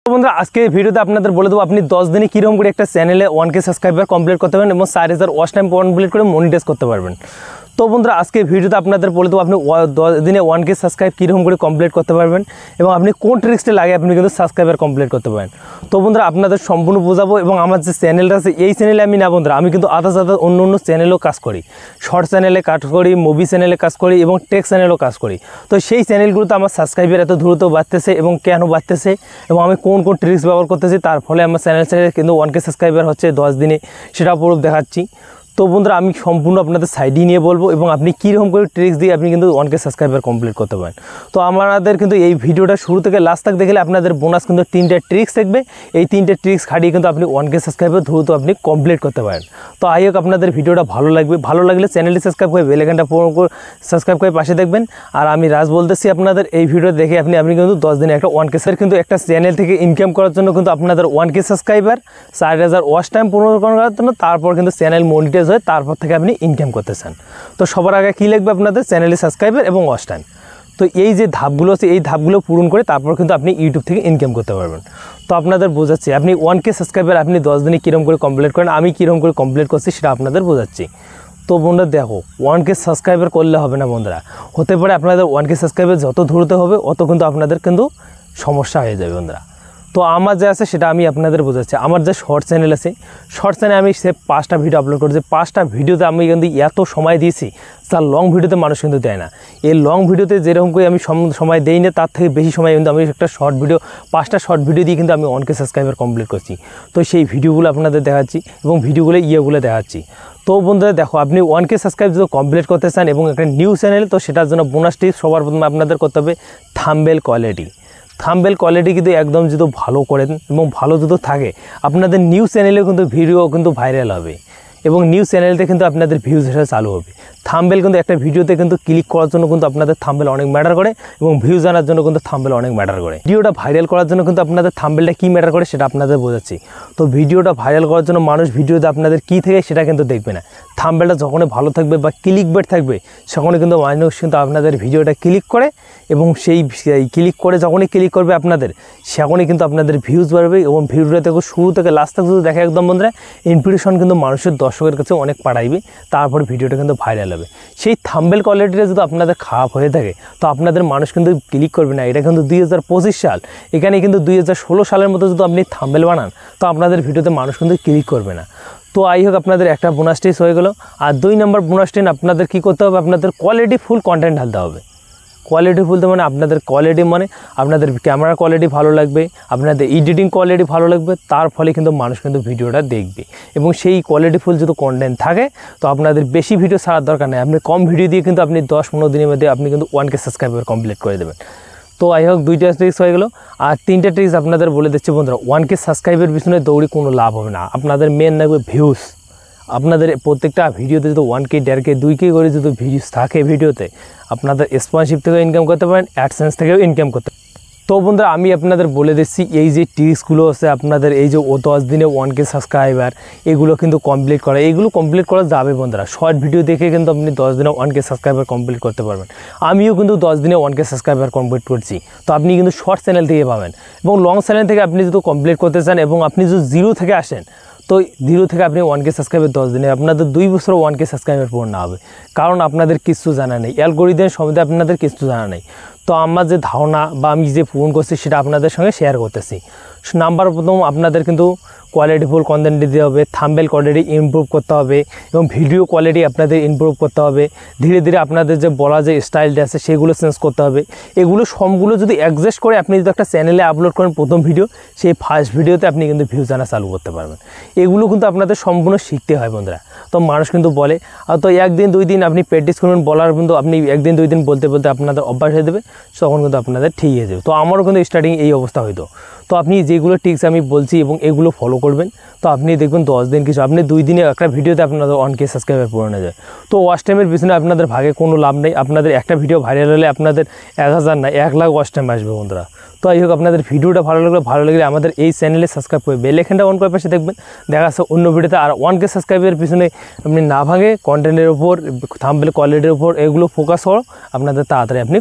তো বন্ধুরা আজকে ভিডিওতে আপনাদের বলে দেবো আপনি 10 দিনে কীরকম করে একটা চ্যানেলে 1K সাবস্ক্রাইবার কমপ্লিট করতে পারবেন এবং 4000 ওয়াচ টাইম কমপ্লিট করে মনিটাইজ করতে পারবেন। তো বন্ধুরা আজকে ভিডিওতে আপনাদের বলে দেবো আপনি 10 দিনে 1K সাবস্ক্রাইব কীরকম করে কমপ্লিট করতে পারবেন এবং আপনি কোন ট্রিক্সটা লাগে আপনি কিন্তু সাবস্ক্রাইবার কমপ্লিট করতে পারেন। তো বন্ধুরা আপনাদের সম্পূর্ণ বোঝাবো এবং আমার যে চ্যানেলটা আছে এই চ্যানেলে আমি না বন্ধুরা আমি কিন্তু আদার্স অন্য চ্যানেলেও কাজ করি, শর্ট চ্যানেলে কাজ করি, মুভি চ্যানেলে কাজ করি এবং টেক চ্যানেলেও কাজ করি। তো সেই চ্যানেলগুলোতে আমার সাবস্ক্রাইবার এত দ্রুত বাড়তেছে এবং কেন বাড়তেছে এবং আমি কোন কোন ট্রিক্স ব্যবহার করতেছি তার ফলে আমার চ্যানেলে কিন্তু 1K সাবস্ক্রাইবার হচ্ছে 10 দিনে, সেটা পুরো দেখাচ্ছি। তো বন্ধুরা আমি সম্পূর্ণ আপনাদের সাইডই নিয়ে বলবো এবং আপনি কীরকম করে ট্রিক্স দিয়ে আপনি কিন্তু 1K সাবস্ক্রাইবার কমপ্লিট করতে পারেন। তো আমাদের কিন্তু এই ভিডিওটা শুরু থেকে লাস্ট তক দেখলে আপনাদের বোনাস কিন্তু 3টে ট্রিক্স থাকবে। এই 3টে ট্রিক্স খাটিয়ে কিন্তু আপনি 1K সাবস্ক্রাইবার দ্রুত আপনি কমপ্লিট করতে পারেন। তো আই হোক আপনাদের ভিডিওটা ভালো লাগবে, ভালো লাগলে চ্যানেলটি সাবস্ক্রাইব করে বেল আইকনটা সাবস্ক্রাইব করে পাশে দেখবেন। আর আমি রাজ বলতেছি আপনাদের এই ভিডিও দেখে আপনি কিন্তু 10 দিনে একটা 1K কিন্তু একটা চ্যানেল থেকে ইনকাম করার জন্য কিন্তু আপনাদের 1K সাবস্ক্রাইবার 4000 ওয়াচ টাইম পূর্ণ করার জন্য তারপর কিন্তু চ্যানেল মনিটাইজ হয়, তারপর থেকে আপনি ইনকাম করতে চান। তো সবার আগে কী লাগবে আপনাদের চ্যানেলে সাবস্ক্রাইবার এবং ওয়াচ টাইম। তো এই যে ধাপগুলো আছে এই ধাপগুলো পূরণ করে তারপর কিন্তু আপনি ইউটিউব থেকে ইনকাম করতে পারবেন। তো আপনাদের বোঝাচ্ছি আপনি 1K সাবস্ক্রাইবার আপনি 10 দিনে কীরকম করে কমপ্লিট করেন, আমি কীরকম করে কমপ্লিট করছি সেটা আপনাদের বোঝাচ্ছি। তো বন্ধুরা দেখো 1K সাবস্ক্রাইবার করলে হবে না বন্ধুরা, হতে পারে আপনাদের 1K সাবস্ক্রাইবার যত দ্রুত হবে অত কিন্তু আপনাদের কিন্তু সমস্যা হয়ে যাবে বন্ধুরা। তো আমার যে আছে সেটা আমি আপনাদের বোঝাচ্ছি। আমার যে শর্ট চ্যানেল আছে, শর্ট চ্যানেলে আমি সে 5টা ভিডিও আপলোড করেছি। 5টা ভিডিওতে আমি কিন্তু এত সময় দিয়েছি তার লং ভিডিওতে মানুষ কিন্তু দেয় না। এই লং ভিডিওতে যেরকম করে আমি সময় দেই না তার থেকে বেশি সময় কিন্তু আমি একটা শর্ট ভিডিও 5টা শর্ট ভিডিও দিয়ে কিন্তু আমি 1K সাবস্ক্রাইবার কমপ্লিট করছি। তো সেই ভিডিওগুলো আপনাদের দেখাচ্ছি এবং ভিডিওগুলো দেখাচ্ছি। তো বন্ধুরা দেখো আপনি 1K সাবস্ক্রাইব যদি কমপ্লিট করতে চান এবং একটা নিউ চ্যানেল, তো সেটার জন্য বোনাস টিপস সবার প্রথমে আপনাদের করতে হবে থাম্বনেল কোয়ালিটি। থাম্বনেল কোয়ালিটি কিন্তু একদম যদি ভালো করেন এবং ভালো যদি থাকে আপনাদের নিউ চ্যানেলেও কিন্তু ভিডিও কিন্তু ভাইরাল হবে এবং নিউ চ্যানেলতে কিন্তু আপনাদের ভিউজ হিসেবে চালু হবে। থাম্বনেল কিন্তু একটা ভিডিওতে কিন্তু ক্লিক করার জন্য কিন্তু আপনাদের থাম্বনেল অনেক ম্যাটার করে এবং ভিউজ আনার জন্য কিন্তু থাম্বনেল অনেক ম্যাটার করে। ভিডিওটা ভাইরাল করার জন্য কিন্তু আপনাদের থাম্বনেলটা কী ম্যাটার করে সেটা আপনাদের বোঝাচ্ছি। তো ভিডিওটা ভাইরাল করার জন্য মানুষ ভিডিওতে আপনাদের কী থেকে সেটা কিন্তু দেখবে না। থাম্বনেলটা যখনই ভালো থাকবে বা ক্লিকবেট থাকবে তখনই কিন্তু মানুষ কিন্তু আপনাদের ভিডিওটা ক্লিক করে এবং সেই ক্লিক করে যখনই ক্লিক করবে আপনাদের সেখনই কিন্তু আপনাদের ভিউজ বাড়বে এবং ভিডিওটা থেকে শুরু থেকে লাস্ট তক যদি দেখে একদম বন্ধুরা ইমপ্রেশন কিন্তু মানুষের দর্শকের কাছে অনেক পাঠাইবে, তারপর ভিডিওটা কিন্তু ভাইরাল হবে। সেই থাম্বনেল কোয়ালিটিটা যদি আপনাদের খারাপ হয়ে থাকে তো আপনাদের মানুষ কিন্তু ক্লিক করবে না। এটা কিন্তু 2025 সাল, এখানে কিন্তু 2016 সালের মতো যদি আপনি থাম্বনেল বানান তো আপনাদের ভিডিওতে মানুষ কিন্তু ক্লিক করবে না। তো আই হোক আপনাদের একটা বোনাস টিপস হয়ে গেল। আর 2 নম্বর বোনাস টিপস আপনাদের কী করতে হবে, আপনাদের কোয়ালিটি ফুল কন্টেন্ট ঢালতে হবে। কোয়ালিটি বলতে মানে আপনাদের কোয়ালিটি মানে আপনাদের ক্যামেরা কোয়ালিটি ভালো লাগবে, আপনাদের এডিটিং কোয়ালিটি ভালো লাগবে, তার ফলে কিন্তু মানুষ কিন্তু ভিডিওটা দেখবে এবং সেই কোয়ালিটিফুল যদি কন্টেন্ট থাকে তো আপনাদের বেশি ভিডিও ছাড়ার দরকার নেই। আপনি কম ভিডিও দিয়ে কিন্তু আপনি 10-15 দিনের মধ্যে আপনি কিন্তু 1K সাবস্ক্রাইবার কমপ্লিট করে দেবেন। তো আই হোক 2টা ট্রিক্স হয়ে গেল। আর 3টে ট্রিক্স আপনাদের বলে দিচ্ছি বন্ধুরা। 1K সাবস্ক্রাইবের পিছনে দৌড়ে কোনো লাভ হবে না, আপনাদের মেন লাগবে ভিউজ। আপনাদের প্রত্যেকটা ভিডিওতে যদি 1K 1.5K 2K করে যদি ভিউজ থাকে ভিডিওতে আপনাদের স্পন্সরশিপ থেকেও ইনকাম করতে পারেন, অ্যাডসেন্স থেকেও ইনকাম করতে পারেন। তো বন্ধুরা আমি আপনাদের বলে দিচ্ছি এই যে ট্রিক্সগুলো আছে আপনাদের এই যে 10 দিনে 1K সাবস্ক্রাইবার এগুলো কিন্তু কমপ্লিট করা, এগুলো কমপ্লিট করা যাবে বন্ধুরা। শর্ট ভিডিও দেখে কিন্তু আপনি 10 দিনে 1K সাবস্ক্রাইবার কমপ্লিট করতে পারবেন। আমিও কিন্তু 10 দিনে 1K সাবস্ক্রাইবার কমপ্লিট করছি। তো আপনি কিন্তু শর্ট চ্যানেল থেকে পাবেন এবং লং চ্যানেল থেকে আপনি যদি কমপ্লিট করতে চান এবং আপনি যদি 0 থেকে আসেন তো 0 থেকে আপনি 1K সাবস্ক্রাইবার 10 দিনে আপনাদের 2 বছর 1K সাবস্ক্রাইবার পূর্ণ হবে, কারণ আপনাদের কিছু জানা নেই, অ্যালগরিদমের সম্বন্ধে আপনাদের কিছু জানা নেই। তো আমার যে ধারণা বা আমি যে পূরণ করছি সেটা আপনাদের সঙ্গে শেয়ার করতেছি। নাম্বার প্রথম আপনাদের কিন্তু কোয়ালিটিফুল কন্টেন্ট দিতে হবে, থাম্বনেল কোয়ালিটি ইমপ্রুভ করতে হবে এবং ভিডিও কোয়ালিটি আপনাদের ইমপ্রুভ করতে হবে। ধীরে ধীরে আপনাদের যে বলা যে স্টাইলটা আছে সেগুলো চেঞ্জ করতে হবে। এগুলো সবগুলো যদি অ্যাডজাস্ট করে আপনি যদি একটা চ্যানেলে আপলোড করেন প্রথম ভিডিও, সেই ফার্স্ট ভিডিওতে আপনি কিন্তু ভিউজ আনা চালু করতে পারবেন। এগুলো কিন্তু আপনাদের সম্পূর্ণ শিখতে হয় বন্ধুরা। তো মানুষ কিন্তু বলে তো 1 দিন 2 দিন আপনি প্র্যাকটিস করবেন, বলার কিন্তু আপনি 1 দিন 2 দিন বলতে বলতে আপনাদের অভ্যাস হয়ে যাবে, তখন কিন্তু আপনাদের ঠিক হয়ে যাবে। তো আমারও কিন্তু স্টার্টিং এই অবস্থা হইতো। তো আপনি যেগুলো টিপস আমি বলছি এবং এগুলো ফলো করবেন তো আপনি দেখবেন 10 দিন কিছু আপনি 2 দিনে একটা ভিডিওতে আপনাদের 1K সাবস্ক্রাইবার পূরণ হয়ে যায়। তো ওয়াচ টাইমের পিছনে আপনাদের ভাগে কোনো লাভ নেই, আপনাদের একটা ভিডিও ভাইরাল হলে আপনাদের 1000 না 1 লাখ ওয়াচ টাইম আসবে বন্ধুরা। তো এই হোক আপনাদের ভিডিওটা ভালো লাগলে আমাদের এই চ্যানেলে সাবস্ক্রাইব করে বেল আইকনটা অন করে পাশে দেখবেন। দেখা যাচ্ছে অন্য ভিডিওতে। আর 1K সাবস্ক্রাইবের পিছনে আপনি না ভাগে কন্টেন্টের উপর, থাম্বনেল কোয়ালিটির উপর এগুলো ফোকাস করো, আপনাদের তাড়াতাড়ি আপনি